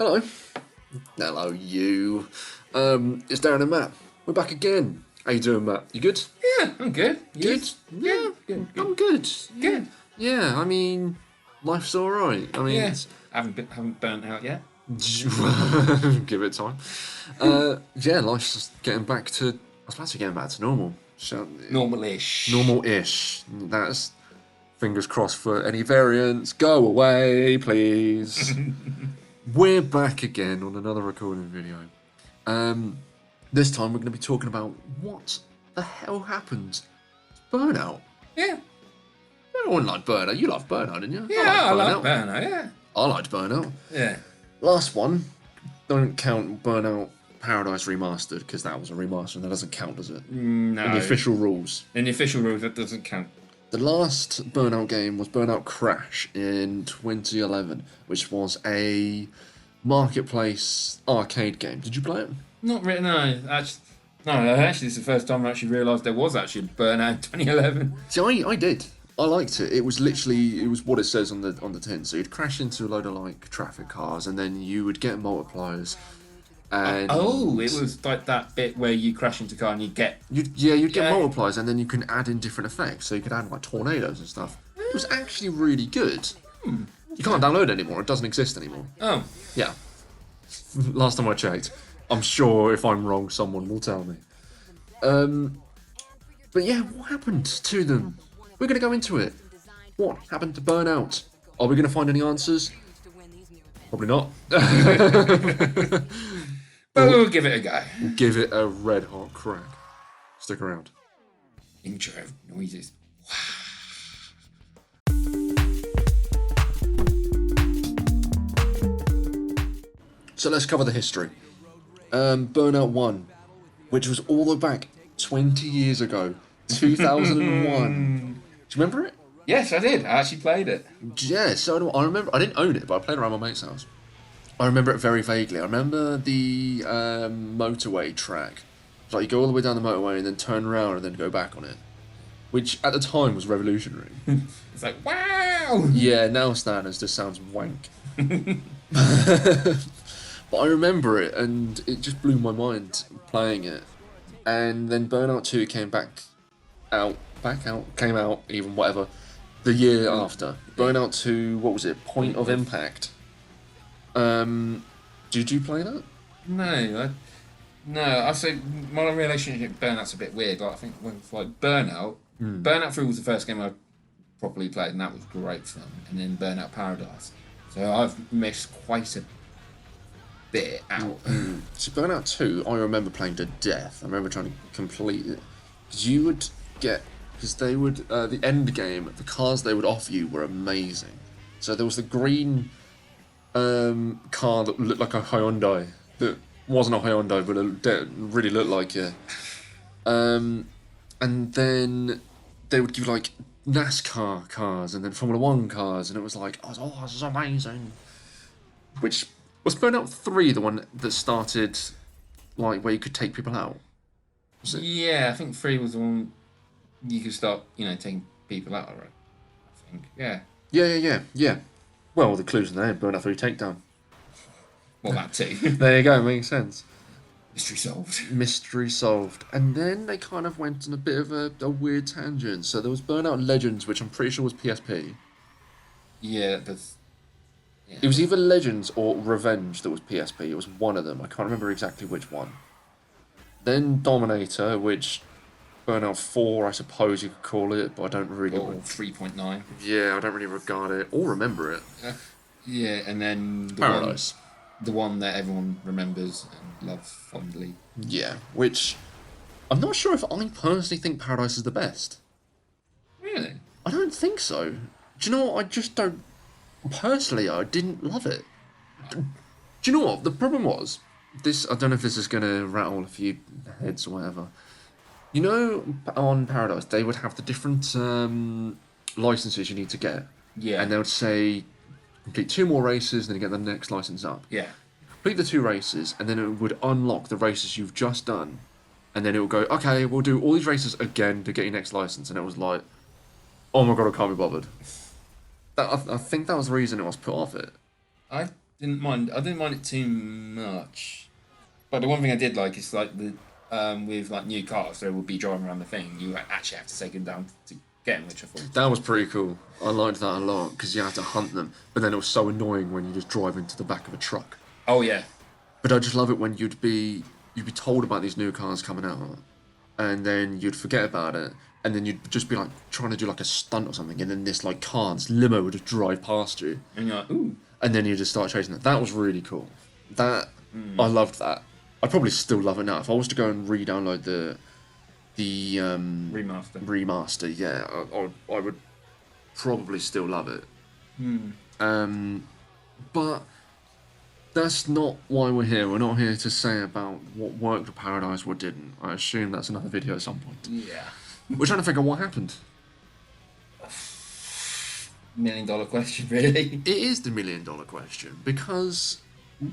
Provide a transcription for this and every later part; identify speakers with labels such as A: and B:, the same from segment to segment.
A: Hello. Hello, you. It's Darren and Matt. We're back again. How you doing, Matt? You good?
B: Yeah, I'm good.
A: Good? Yeah,
B: good.
A: I'm good.
B: Good.
A: Yeah, I mean, life's alright. I mean,
B: Yeah. Haven't burnt out yet.
A: give it time. Yeah, life's just getting back to, I was about to getting back to normal.
B: Normal-ish.
A: Normal-ish. That's, fingers crossed for any variants. Go away, please. We're back again on another recording video. This time we're going to be talking about what the hell happened to Burnout.
B: Yeah.
A: Everyone liked Burnout. You loved Burnout, didn't you?
B: Yeah, I like Burnout, yeah.
A: I liked Burnout.
B: Yeah.
A: Last one, don't count Burnout Paradise Remastered, because that was a remaster and that doesn't count, does it?
B: No.
A: In the official rules.
B: In the official rules, that doesn't count.
A: The last Burnout game was Burnout Crash in 2011, which was a marketplace arcade game. Did you play it?
B: Not really, no. Actually, it's the first time I actually realised there was actually Burnout 2011.
A: See, I did. I liked it. It was what it says on the tin. So you'd crash into a load of like traffic cars, and then you would get multipliers. And
B: it was like that bit where you crash into a car and you get...
A: You'd get multipliers, and then you can add in different effects. So you could add like tornadoes and stuff. It was actually really good. You can't download it anymore. It doesn't exist anymore.
B: Oh.
A: Yeah. Last time I checked. I'm sure if I'm wrong, someone will tell me. But yeah, what happened to them? We're going to go into it. What happened to Burnout? Are we going to find any answers? Probably not.
B: But we'll give it a go.
A: We'll give it a red hot crack. Stick around.
B: Intro noises.
A: So let's cover the history. Burnout 1, which was all the way back 20 years ago, 2001. Do you remember it?
B: Yes, I did. I actually played it.
A: Yeah, so do I remember. I didn't own it, but I played around my mate's house. I remember it very vaguely. I remember the motorway track. Like you go all the way down the motorway and then turn around and then go back on it, which at the time was revolutionary.
B: It's like, wow!
A: Yeah, now standards just sounds wank. But I remember it, and it just blew my mind playing it. And then Burnout 2 came came out, even whatever, the year after. Burnout 2, what was it? Point of Impact. Did you play that?
B: No. I say my relationship with Burnout's a bit weird. Like I think with like Burnout 3 was the first game I properly played, and that was great fun. And then Burnout Paradise. So I've missed quite a bit out.
A: So Burnout 2, I remember playing to death. I remember trying to complete it. Because they would, the end game, the cars they would offer you were amazing. So there was the green car that looked like a Hyundai, that wasn't a Hyundai, but it really looked like it. And then they would give like NASCAR cars and then Formula 1 cars, and it was like, oh, this is amazing. Which was Burnout 3 the one that started, like, where you could take people out? Was it?
B: Yeah, I think 3 was the one you could start, taking people out, right? I think, yeah.
A: Yeah. Well, the clues in there, Burnout 3 Takedown.
B: Well, that too.
A: There you go, makes sense.
B: Mystery solved.
A: And then they kind of went on a bit of a weird tangent. So there was Burnout Legends, which I'm pretty sure was PSP.
B: Yeah, that's... Yeah.
A: It was either Legends or Revenge that was PSP. It was one of them. I can't remember exactly which one. Then Dominator, which Burnout 4, I suppose you could call it, but I don't really...
B: Or 3.9.
A: Yeah, I don't really regard it or remember it.
B: Yeah, and then...
A: Paradise.
B: The one that everyone remembers and loves fondly.
A: Yeah, which... I'm not sure if I personally think Paradise is the best.
B: Really?
A: I don't think so. Do you know what? I just don't... Personally, I didn't love it. Do you know what? The problem was... I don't know if this is going to rattle a few heads or whatever. You know, on Paradise, they would have the different licenses you need to get.
B: Yeah.
A: And they would say, complete 2 more races, then you get the next license up.
B: Yeah.
A: Complete the 2 races, and then it would unlock the races you've just done. And then it would go, okay, we'll do all these races again to get your next license. And it was like, oh my god, I can't be bothered. I think that was the reason it was put off it.
B: I didn't mind it too much. But the one thing I did like is like the with like new cars, they would be driving around the thing. You actually have to take them down to get them, which I thought.
A: That was pretty cool. I liked that a lot because you had to hunt them. But then it was so annoying when you just drive into the back of a truck.
B: Oh yeah.
A: But I just love it when you'd be told about these new cars coming out, and then you'd forget about it, and then you'd just be like trying to do like a stunt or something, and then this like car, this limo would just drive past you,
B: And you're like, ooh.
A: and then you just start chasing it. That was really cool. I loved that. I'd probably still love it now if I was to go and re-download the remaster. Yeah, I would probably still love it. But that's not why we're here. We're not here to say about what worked for Paradise, what didn't. I assume that's another video at some point.
B: Yeah.
A: We're trying to figure out what happened.
B: $1 million question, really.
A: It is the $1 million question because,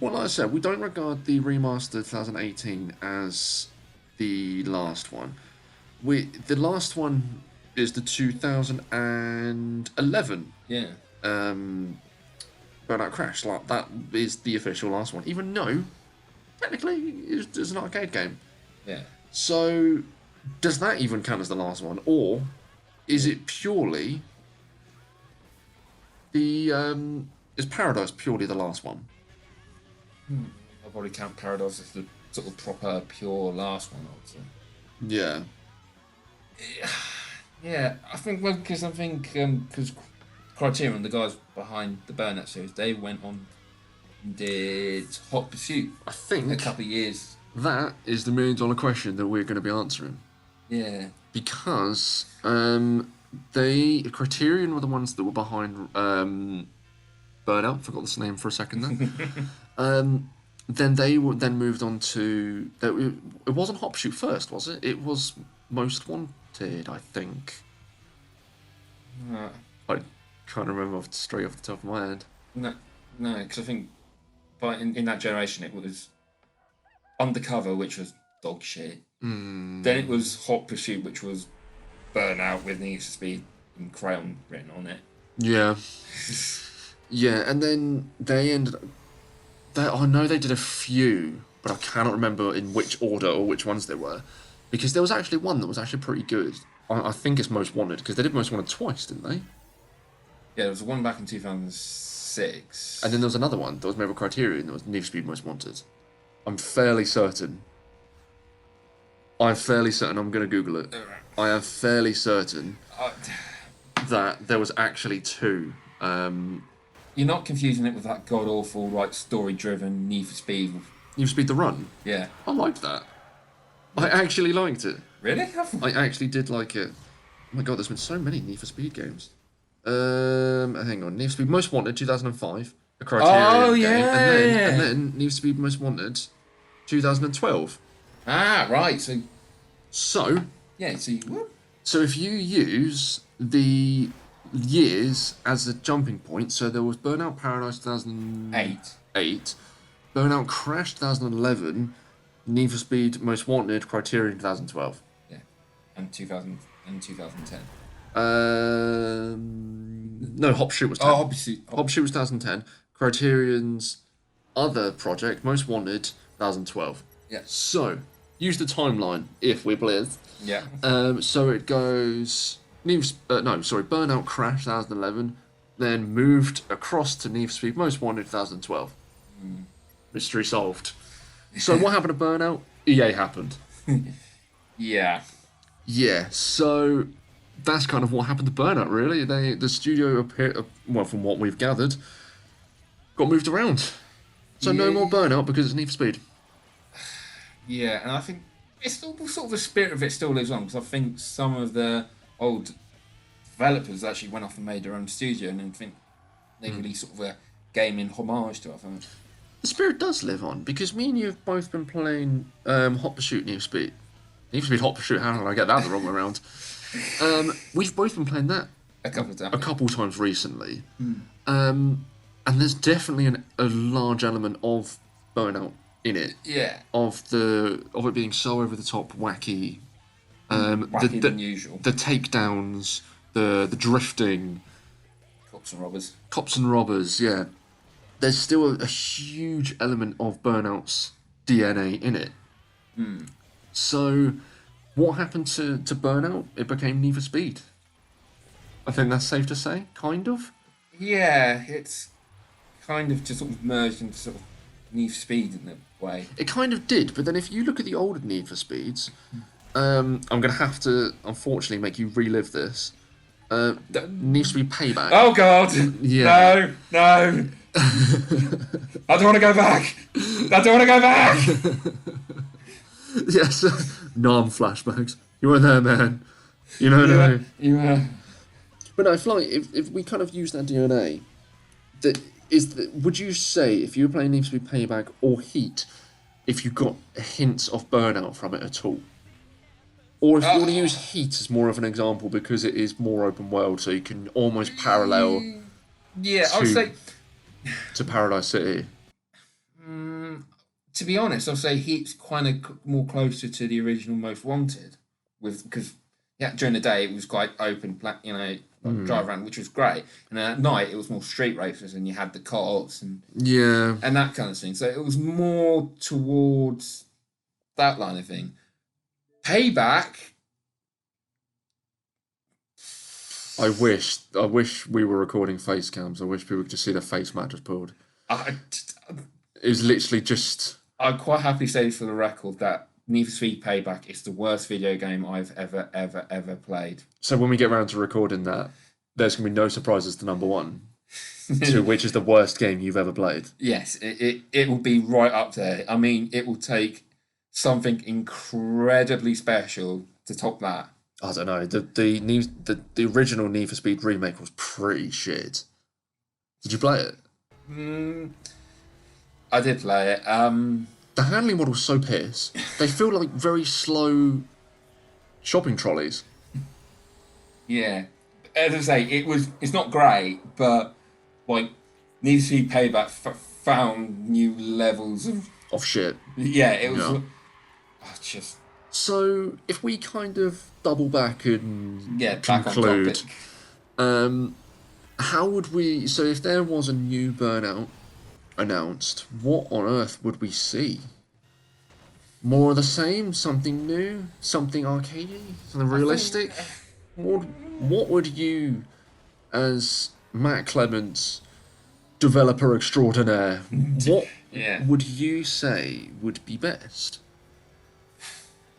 A: well, like I said, we don't regard the remaster 2018 as the last one. The last one is the 2011.
B: Yeah.
A: Burnout Crash. Like that is the official last one, even though technically it's an arcade game.
B: Yeah.
A: So, does that even count as the last one, or is it purely the is Paradise purely the last one?
B: I'll probably count Paradise as the sort of proper, pure last one, I would say.
A: Yeah.
B: Yeah, I think because Criterion, the guys behind the Burnout series, they went on and did Hot Pursuit.
A: I think
B: a couple of years.
A: That is the $1 million question that we're going to be answering.
B: Yeah.
A: Because Criterion were the ones that were behind Burnout. Forgot this name for a second there. Then they moved on to. It wasn't Hot Pursuit first, was it? It was Most Wanted, I think. I can't remember straight off the top of my head.
B: No, because I think in that generation it was Undercover, which was dog shit. Then it was Hot Pursuit, which was Burnout with Need for Speed and crayon written on it.
A: Yeah. Yeah, and then they ended up... I know they did a few, but I cannot remember in which order or which ones they were. Because there was actually one that was actually pretty good. I think it's Most Wanted, because they did Most Wanted twice, didn't they?
B: Yeah, there was one back in 2006.
A: And then there was another one that was made by Criterion that was Need for Speed Most Wanted. I'm fairly certain. I'm going to Google it. I am fairly certain that there was actually two.
B: You're not confusing it with that god-awful, like, story-driven Need for Speed.
A: Need for Speed The Run?
B: Yeah.
A: I liked that. I actually liked it.
B: Really?
A: I actually did like it. Oh my god, there's been so many Need for Speed games. Hang on. Need for Speed Most Wanted 2005. A Criterion game. And then Need for Speed Most Wanted 2012.
B: Ah, right.
A: So
B: yeah,
A: so if you use the years as a jumping point, so there was Burnout Paradise 2008, Burnout Crash 2011, Need for Speed Most Wanted, Criterion 2012.
B: Yeah, and 2010.
A: No, Hot Pursuit was 10.
B: Hot Pursuit.
A: Hot Pursuit was 2010. Criterion's other project, Most Wanted, 2012.
B: Yeah.
A: So, use the timeline, if we're blitz.
B: Yeah.
A: So it goes... Burnout Crash, 2011, then moved across to Need for Speed Most Wanted, 2012. Mystery solved. So what happened to Burnout? EA happened.
B: Yeah.
A: Yeah, so that's kind of what happened to Burnout, really. The studio, from what we've gathered, got moved around. So no more Burnout because it's Need for Speed.
B: Yeah, and I think it's still sort of the spirit of it still lives on, because I think some of the old developers actually went off and made their own studio, and I think they really sort of a gaming homage to it, I think.
A: The spirit does live on, because me and you have both been playing Hot Pursuit, Need for Speed. Need for Speed, Hot Pursuit, how did I get that the wrong way around? We've both been playing that
B: a couple
A: times recently. And there's definitely a large element of Burnout in it.
B: Yeah.
A: Of it being so over the top, wacky.
B: Wacky than usual.
A: The takedowns, the drifting.
B: Cops and robbers,
A: yeah. there's still a huge element of Burnout's DNA in it. So, what happened to Burnout? It became Need for Speed. I think that's safe to say, kind of.
B: Yeah, it's kind of just sort of merged into sort of Need for Speed in a way.
A: It kind of did, but then if you look at the older Need for Speeds, I'm going to have to, unfortunately, make you relive this. Need for Speed Payback.
B: Oh God!
A: Yeah.
B: No! I don't want to go back. I don't want to go back.
A: Yes, Nam flashbacks. You weren't there, man. You know what I mean?
B: You were.
A: But no, I feel like if we kind of use that DNA, would you say if you were playing Need for Speed Payback or Heat, if you got hints of Burnout from it at all? Or if you want to use Heat as more of an example because it is more open world, so you can almost parallel.
B: Yeah, I would say
A: to Paradise City.
B: To be honest, I'll say Heat's kind of more closer to the original Most Wanted, because during the day it was quite open, drive around, which was great, and then at night it was more street races, and you had the co-ops and that kind of thing. So it was more towards that line of thing. Payback.
A: I wish we were recording face cams. I wish people could just see the face Matt just pulled. It was literally just.
B: I'd quite happily say for the record that Need for Speed Payback is the worst video game I've ever played.
A: So when we get around to recording that, there's going to be no surprises to number one, to which is the worst game you've ever played.
B: Yes, it will be right up there. I mean, it will take something incredibly special to top that.
A: I don't know. The original Need for Speed remake was pretty shit. Did you play it?
B: I did play it.
A: The handling model's so piss. They feel like very slow shopping trolleys.
B: Yeah. As I say, it's not great, but like Need for Speed Payback found new levels
A: of shit.
B: Yeah, it was just.
A: So if we kind of double back and
B: conclude,
A: how would we? So if there was a new Burnout announced, what on earth would we see? More of the same? Something new? Something arcadey? Something realistic? What would you, as Matt Clements, developer extraordinaire, what would you say would be best?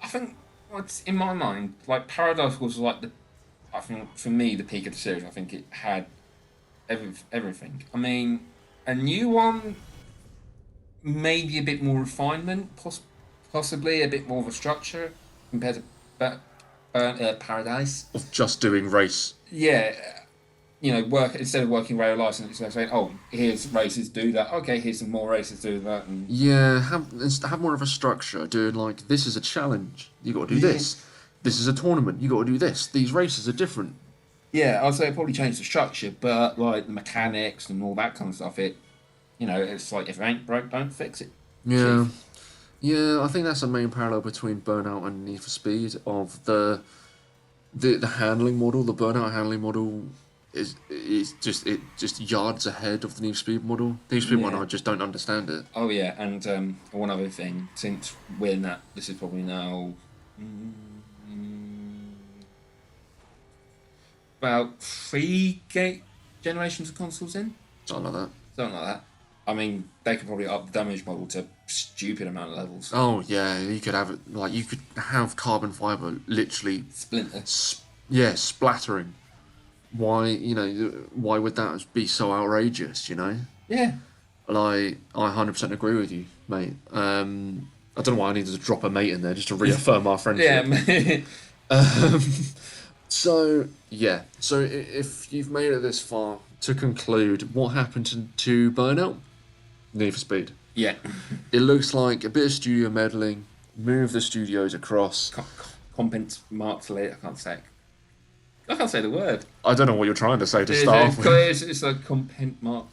B: I think what's in my mind, like Paradise was like I think for me the peak of the series. I think it had everything. I mean, a new one, maybe a bit more refinement, possibly a bit more of a structure compared to Paradise.
A: Of just doing race.
B: Yeah, work instead of working rail license, they're saying, "Oh, here's races, do that. Okay, here's some more races, do that." And
A: have more of a structure. Doing like, this is a challenge. You got to do this. This is a tournament. You got to do this. These races are different.
B: Yeah, I'd say it probably changed the structure, but like the mechanics and all that kind of stuff, it's like if it ain't broke, don't fix it.
A: Yeah. Chief. Yeah, I think that's the main parallel between Burnout and Need for Speed of the handling model. The Burnout handling model is just yards ahead of the Need for Speed model. The Need for Speed model, I just don't understand it.
B: Oh yeah, and one other thing, since this is probably now about 3 generations of consoles in.
A: Something like
B: that. I mean, they could probably up the damage model to a stupid amount of levels.
A: Oh yeah, you could have it you could have carbon fiber literally
B: splinter.
A: Splattering. Why would that be so outrageous?
B: Yeah.
A: I 100% agree with you, mate. I don't know why I needed to drop a mate in there just to reaffirm our friendship.
B: Yeah.
A: So if you've made it this far, to conclude, what happened to Burnout? Need for Speed.
B: Yeah.
A: It looks like a bit of studio meddling, move the studios across.
B: Compens marks later, I can't say the word.
A: I don't know what you're trying to say to start off with.
B: It's like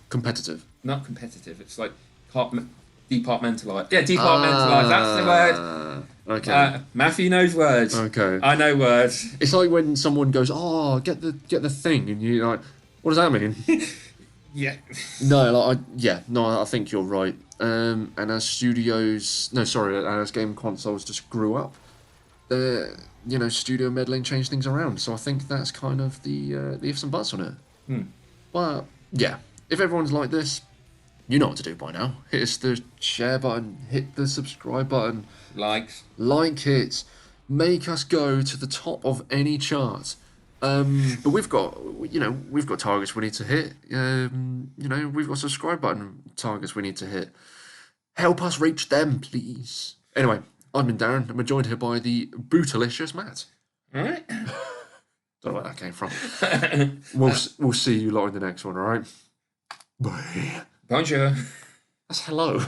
A: competitive.
B: Not competitive, it's like departmentalised. Yeah, departmentalised, that's the word.
A: Okay.
B: Matthew knows words.
A: Okay.
B: I know words.
A: It's like when someone goes, "Oh, get the thing," and you're like, "What does that mean?"
B: Yeah.
A: I think you're right. And as as game consoles just grew up, studio meddling changed things around. So I think that's kind of the ifs and buts on it. But yeah, if everyone's like this, you know what to do by now. Hit the share button, hit the subscribe button,
B: Likes.
A: like it, make us go to the top of any chart. But we've got targets we need to hit. We've got subscribe button targets we need to hit. Help us reach them, please. Anyway, I've been Darren, and we're joined here by the Bootalicious Matt.
B: All right.
A: Don't know where that came from. We'll see you lot in the next one, all right? Bye.
B: Bonjour.
A: That's hello.